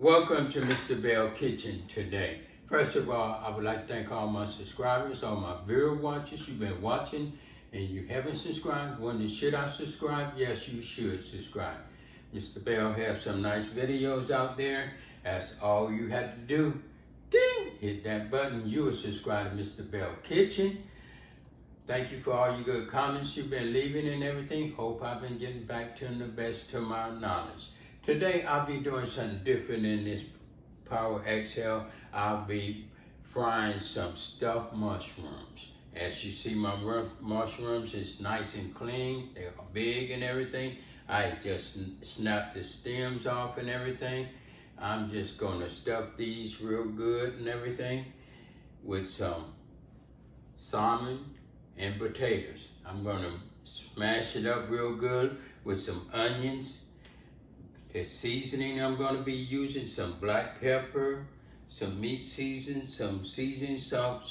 Welcome to Mr. Belleskitchen today. First of all, I would like to thank all my subscribers, all my viewer watchers. You've been watching and you haven't subscribed. Wondering, should I subscribe? Yes, you should subscribe. Mr. Bell has some nice videos out there. That's all you have to do. Ding! Hit that button. You will subscribe to Mr. Belleskitchen. Thank you for all your good comments you've been leaving and everything. Hope I've been getting back to them the best to my knowledge. Today, I'll be doing something different in this Power XL. I'll be frying some stuffed mushrooms. As you see, my mushrooms is nice and clean. They're big and everything. I just snapped the stems off and everything. I'm just gonna stuff these real good and everything with some salmon and potatoes. I'm gonna smash it up real good with some onions. The seasoning I'm gonna be using, some black pepper, some meat seasoning, some seasoned salt,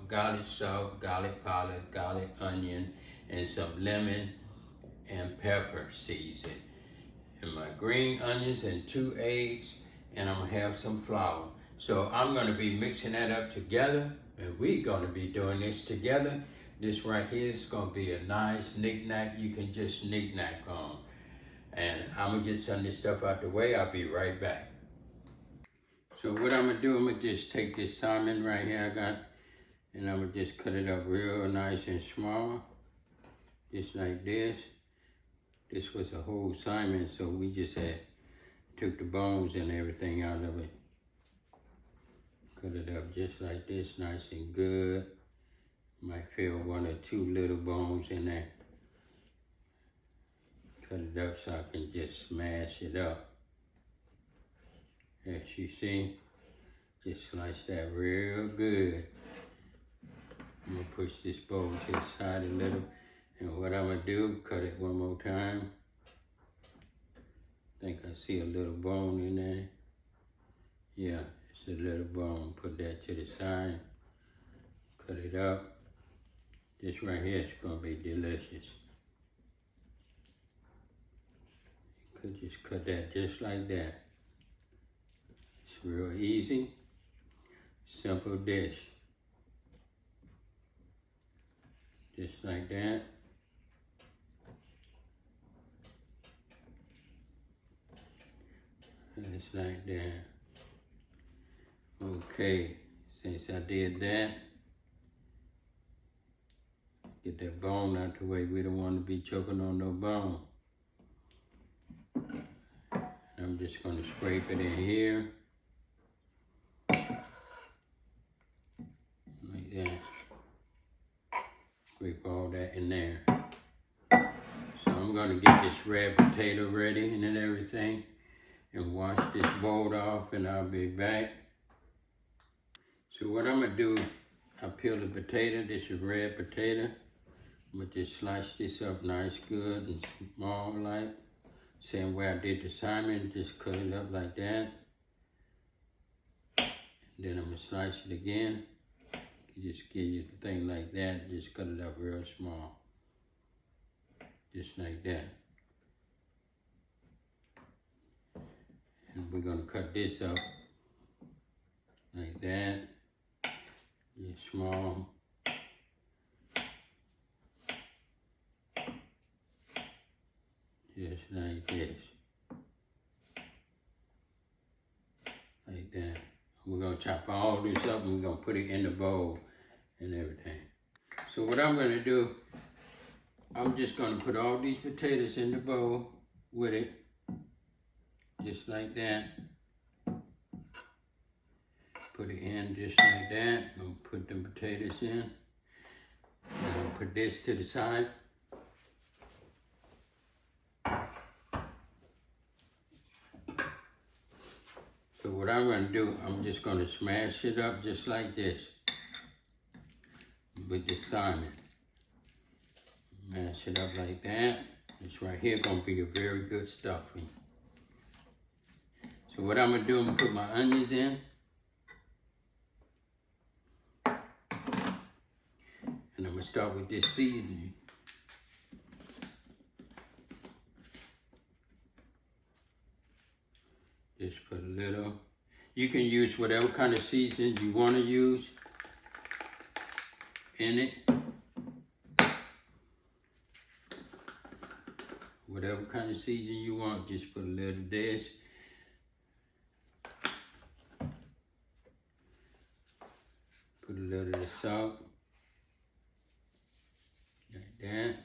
garlic powder, garlic onion, and some lemon and pepper seasoning. And my green onions and 2 eggs, and I'm gonna have some flour. So I'm gonna be mixing that up together, and we're gonna be doing this together. This right here is gonna be a nice knick-knack you can just knick-knack on. And I'm gonna get some of this stuff out the way. I'll be right back. So what I'm gonna do, I'm gonna just take this salmon right here I got, and I'm gonna just cut it up real nice and small, just like this. This was a whole salmon, so we just took the bones and everything out of it. Cut it up just like this, nice and good. Might feel 1 or 2 little bones in there. Cut it up so I can just smash it up. As you see, just slice that real good. I'm gonna push this bowl to the side a little. And what I'm gonna do, cut it one more time. I think I see a little bone in there. Yeah, it's a little bone. Put that to the side. Cut it up. This right here is gonna be delicious. Could just cut that just like that. It's real easy, simple dish. Just like that. Just like that. Okay, since I did that, get that bone out the way. We don't want to be choking on no bone. I'm just gonna scrape it in here. Like that. Scrape all that in there. So I'm gonna get this red potato ready and everything, and wash this bowl off, and I'll be back. So what I'm gonna do, I peel the potato. This is red potato. I'm gonna just slice this up nice, good and small like. Same way I did the salmon, just cut it up like that. Then I'm gonna slice it again. Just give you the thing like that, just cut it up real small. Just like that. And we're gonna cut this up like that, just small. Just like this. Like that. We're gonna chop all this up and we're gonna put it in the bowl and everything. So what I'm gonna do, I'm just gonna put all these potatoes in the bowl with it. Just like that. Put it in just like that. I'm gonna put the potatoes in. I'm gonna put this to the side. So what I'm gonna do, I'm just gonna smash it up just like this with the salmon. Mash it up like that. This right here gonna be a very good stuffing. So what I'm gonna do, I'm gonna put my onions in. And I'm gonna start with this seasoning. Just put put a little. You can use whatever kind of seasoning you want to use in it. Whatever kind of seasoning you want, just put a little of this. Put a little of the salt. Like that.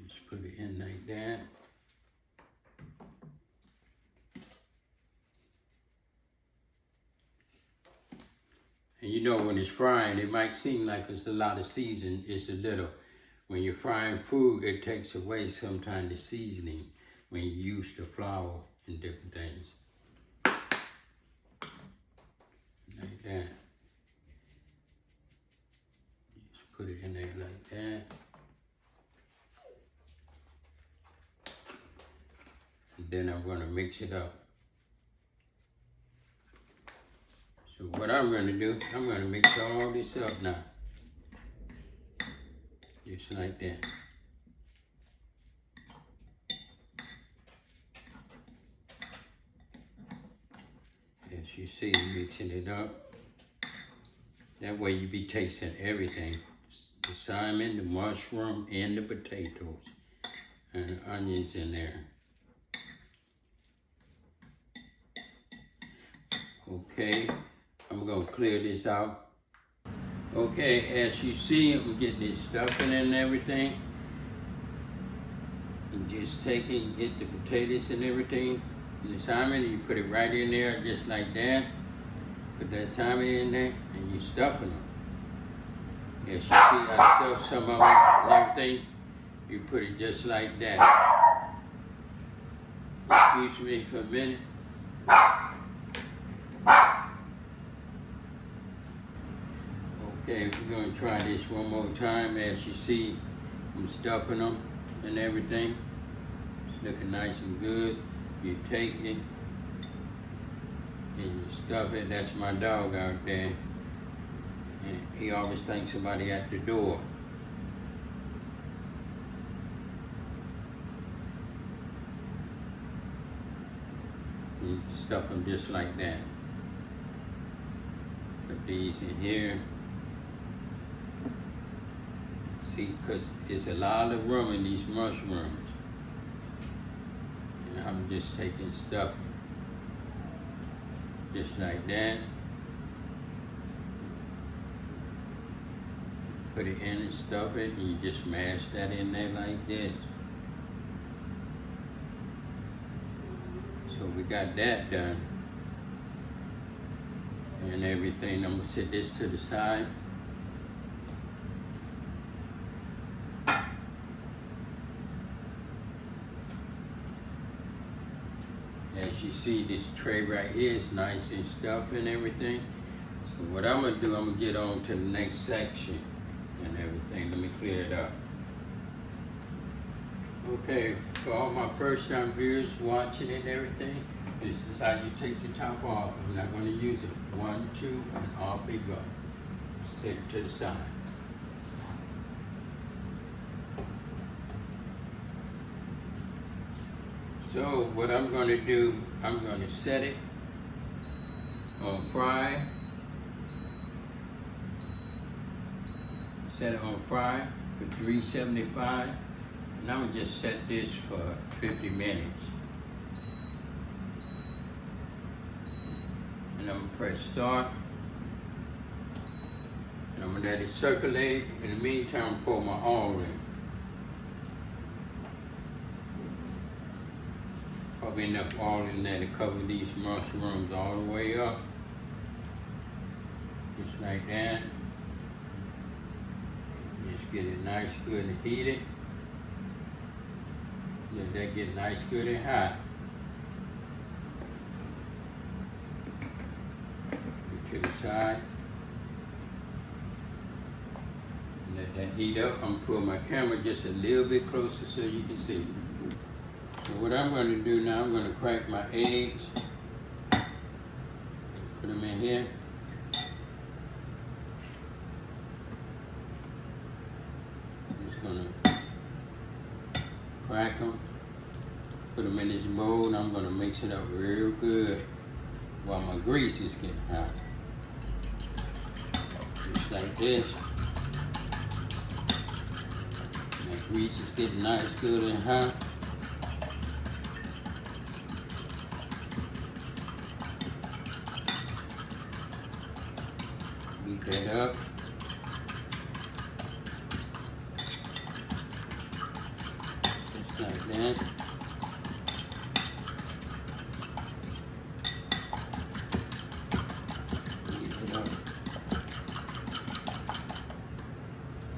Just put it in like that. And you know, when it's frying, it might seem like it's a lot of seasoning. It's a little. When you're frying food, it takes away sometimes the seasoning when you use the flour and different things. Like that. Just put it in there like that. And then I'm going to mix it up. So what I'm going to do, I'm going to mix all this up now. Just like that. As you see, mixing it up. That way you be tasting everything. The salmon, the mushroom, and the potatoes. And the onions in there. Okay, I'm going to clear this out. Okay, as you see, I'm getting this stuffing and everything. I'm just get the potatoes and everything. And the salmon, you put it right in there just like that. Put that salmon in there and you stuffing them. As you see, I stuffed some of them and everything. You put it just like that. Excuse me for a minute. Okay, we're going to try this one more time. As you see, I'm stuffing them and everything. It's looking nice and good. You take it and you stuff it. That's my dog out there. And he always thinks somebody at the door. You stuff them just like that. Put these in here. See, because there's a lot of room in these mushrooms. And I'm just taking stuff just like that. Put it in and stuff it, and you just mash that in there like this. So we got that done. And everything. I'm gonna set this to the side. As you see, this tray right here is nice and stuffed and everything. So what I'm gonna do, I'm gonna get on to the next section and everything. Let me clear it up. Okay, for all my first time viewers watching and everything, this is how you take the top off. I'm not gonna use it. 1, 2, and off it goes. Set it to the side. So what I'm going to do, I'm going to set it on fry. Set it on fry for 375. And I'm going to just set this for 50 minutes. And I'm going to press start. And I'm going to let it circulate. In the meantime, pour my oil in. Probably enough oil in there to cover these mushrooms all the way up. Just like that. Just get it nice, good and heated. Let that get nice, good and hot. Put to the side. Let that heat up. I'm gonna pull my camera just a little bit closer so you can see. So what I'm going to do now, I'm going to crack my eggs. Put them in here. gonna crack them, put them in this mold, and I'm gonna mix it up real good while my grease is getting hot. Just like this. My grease is getting nice, good, and hot. Beat that up. Just like that. Beat it up.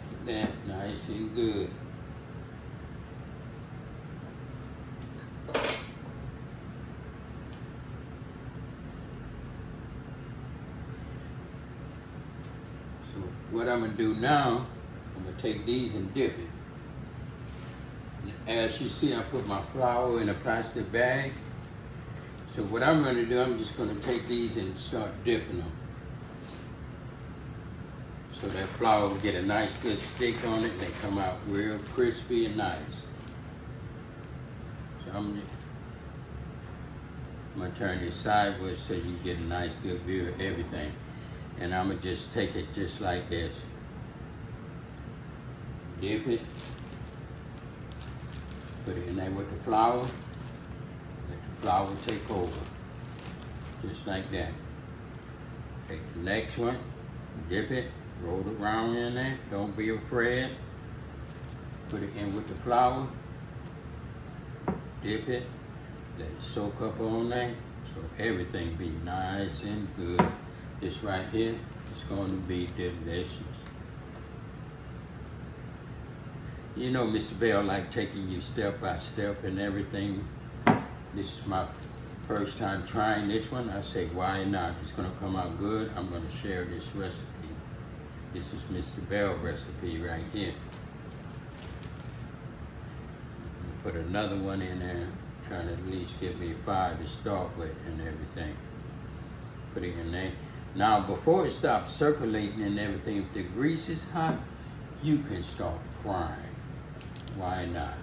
Like that, nice and good. What I'm gonna do now, I'm gonna take these and dip it. As you see, I put my flour in a plastic bag. So what I'm gonna do, I'm just gonna take these and start dipping them. So that flour will get a nice good stick on it and they come out real crispy and nice. So I'm gonna turn this sideways so you get a nice good view of everything. And I'm gonna just take it just like this. Dip it. Put it in there with the flour. Let the flour take over. Just like that. Take the next one. Dip it. Roll it around in there. Don't be afraid. Put it in with the flour. Dip it. Let it soak up on there. So everything be nice and good. This right here is going to be delicious. You know, Mr. Bell like taking you step by step and everything. This is my first time trying this one. I say, why not? It's going to come out good. I'm going to share this recipe. This is Mr. Bell recipe right here. Put another one in there. Trying to at least give me 5 to start with and everything. Put it in there. Now, before it stops circulating and everything, if the grease is hot, you can start frying. Why not?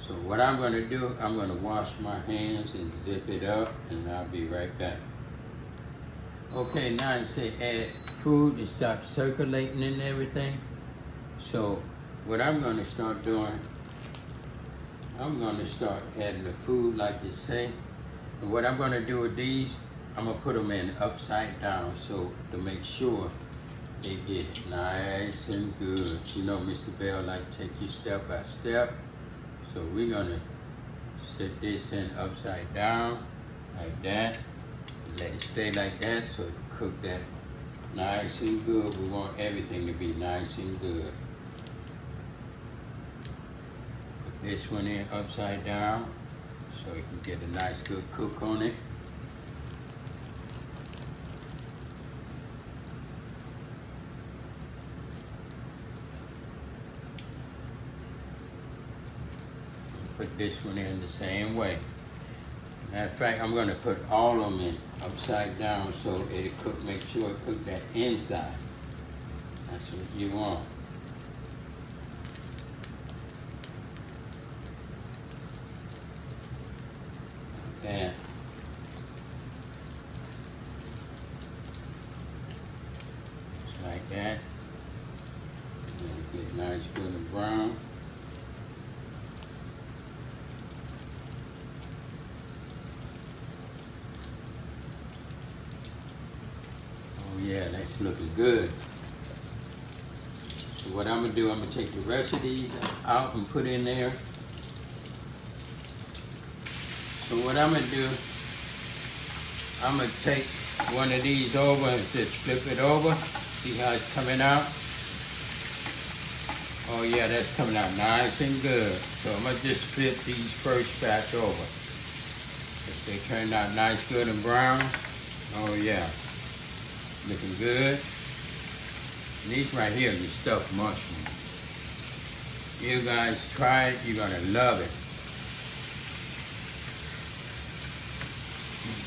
So what I'm going to do, I'm going to wash my hands and zip it up, and I'll be right back. Okay, now it say add food to stop circulating and everything. So what I'm going to start doing, I'm going to start adding the food like it say. And what I'm going to do with these, I'm gonna put them in upside down so to make sure they get nice and good. You know, Mr. Bell like to take you step by step. So we're gonna set this in upside down like that. Let it stay like that so it cook that nice and good. We want everything to be nice and good. Put this one in upside down so you can get a nice good cook on it. Put this one in the same way. Matter of fact, I'm going to put all of them in upside down so it'll cook, make sure it cook that inside. That's what you want. Like that. Just like that. And get nice, good and brown. Yeah, that's looking good. So what I'm gonna do, I'm gonna take the rest of these out and put in there. So what I'm gonna do, I'm gonna take one of these over and just flip it over. See how it's coming out? Oh yeah, that's coming out nice and good. So I'm gonna just flip these first batch over. If they turned out nice, good and brown, oh yeah. Looking good. And these right here are the stuffed mushrooms. You guys try it, you're gonna love it.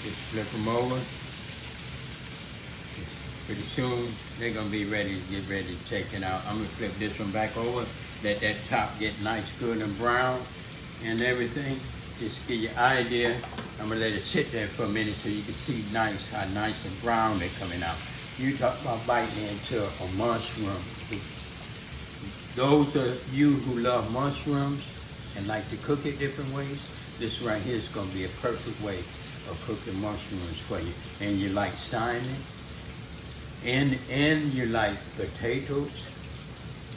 Just flip them over. Pretty soon they're gonna be ready to get ready to take it out. I'm gonna flip this one back over Let that top get nice, good and brown and everything. Just give you an idea. I'm gonna let it sit there for a minute so you can see how nice and brown they're coming out. You talk about biting into a mushroom. Those of you who love mushrooms and like to cook it different ways, this right here is gonna be a perfect way of cooking mushrooms for you. And you like salmon, and you like potatoes,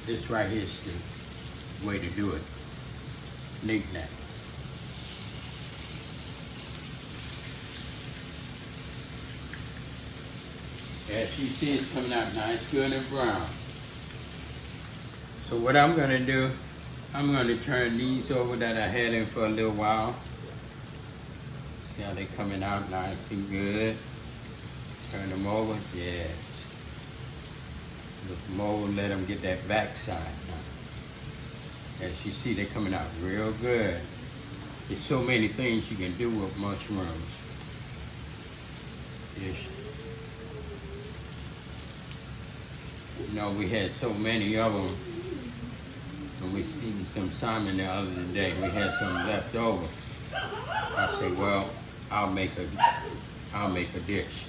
this right here is the way to do it. Knick-knack. As you see, it's coming out nice, good and brown. So what I'm gonna do, I'm gonna turn these over that I had in for a little while. See how they're coming out nice and good. Turn them over, yes. Look them over, let them get that backside now. As you see, they're coming out real good. There's so many things you can do with mushrooms. You know, we had so many of them. And we was eating some salmon the other day. We had some left over. I said, well, I'll make a dish.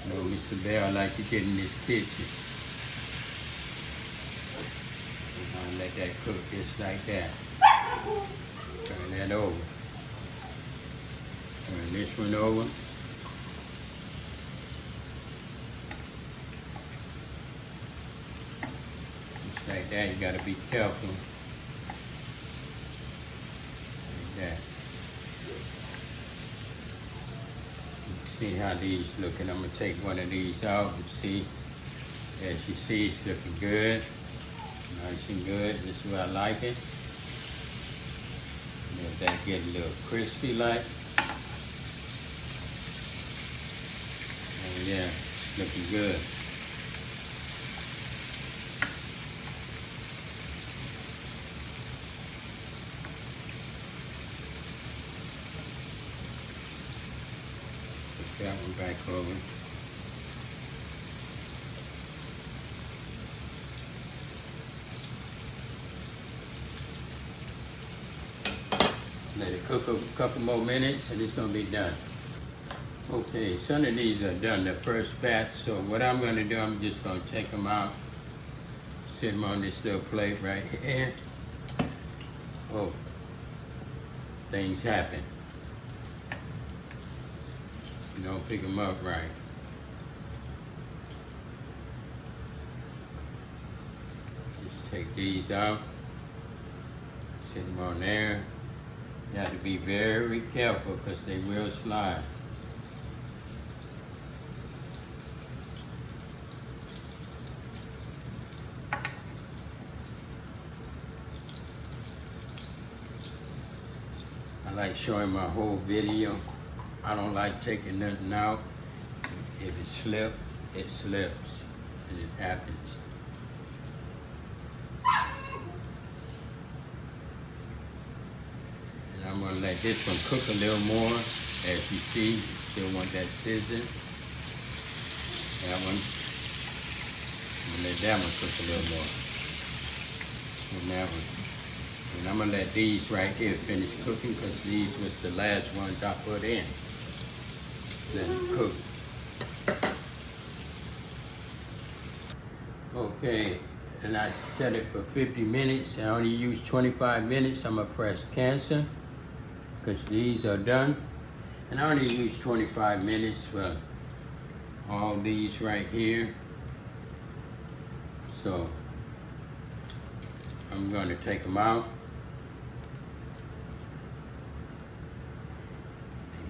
You know, Mr. Bell like to get in this kitchen. And I'll let that cook just like that. Turn that over. Turn this one over. Like that, you gotta be careful. Like that. See how these looking. I'm gonna take one of these out and see. As you see, it's looking good. Nice and good. This is where I like it. Let that get a little crispy like. And yeah, looking good. That one back over. Let it cook a couple more minutes and it's gonna be done. Okay, some of these are done, the first batch. So what I'm gonna do, I'm just gonna take them out, sit them on this little plate right here. Oh, things happen. You don't pick them up right. Just take these out, sit them on there. You have to be very careful because they will slide. I like showing my whole video. I don't like taking nothing out. If it slips, it slips, and it happens. And I'm gonna let this one cook a little more. As you see, still want that sizzling. That one, I'm gonna let that one cook a little more. And that one. And I'm gonna let these right here finish cooking because these was the last ones I put in. Let it cook. Okay, and I set it for 50 minutes. I only use 25 minutes. I'm gonna press cancel because these are done. And I only use 25 minutes for all these right here. So I'm gonna take them out.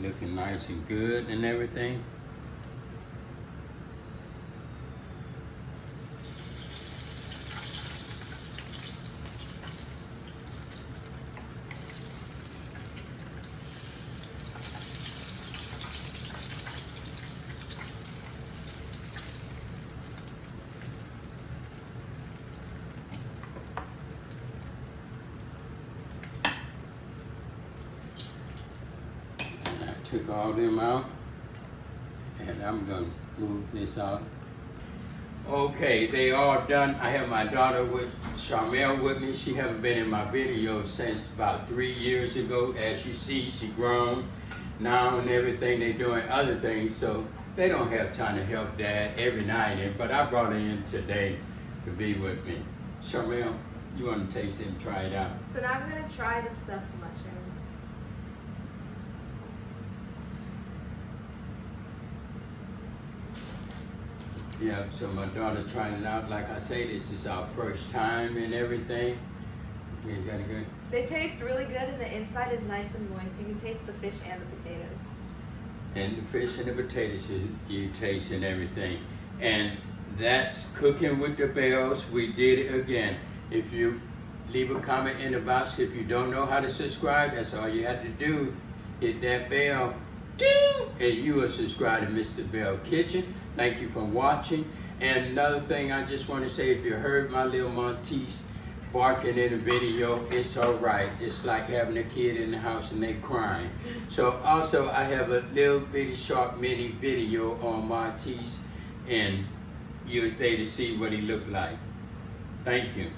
Looking nice and good and everything. Took all them out, and I'm gonna move this out. Okay, they all done. I have my daughter with Charmel with me. She haven't been in my videos since about 3 years ago. As you see, she grown now and everything. They doing other things, so they don't have time to help Dad every night. But I brought her in today to be with me. Charmel, you want to taste it and try it out? So now I'm gonna try the stuffed mushrooms. Yeah, so my daughter trying it out. Like I say, this is our first time and everything. You got it good? They taste really good, and the inside is nice and moist. You can taste the fish and the potatoes. And the fish and the potatoes you taste and everything. And that's Cooking with the Bells. We did it again. If you leave a comment in the box, if you don't know how to subscribe, that's all you have to do. Hit that bell, ding, and you will subscribe to Mr. Belleskitchen. Thank you for watching. And another thing I just want to say, if you heard my little Maltese barking in the video, it's all right. It's like having a kid in the house and they crying. So also I have a little bitty short mini video on Maltese, and you'll be able to see what he looked like. Thank you.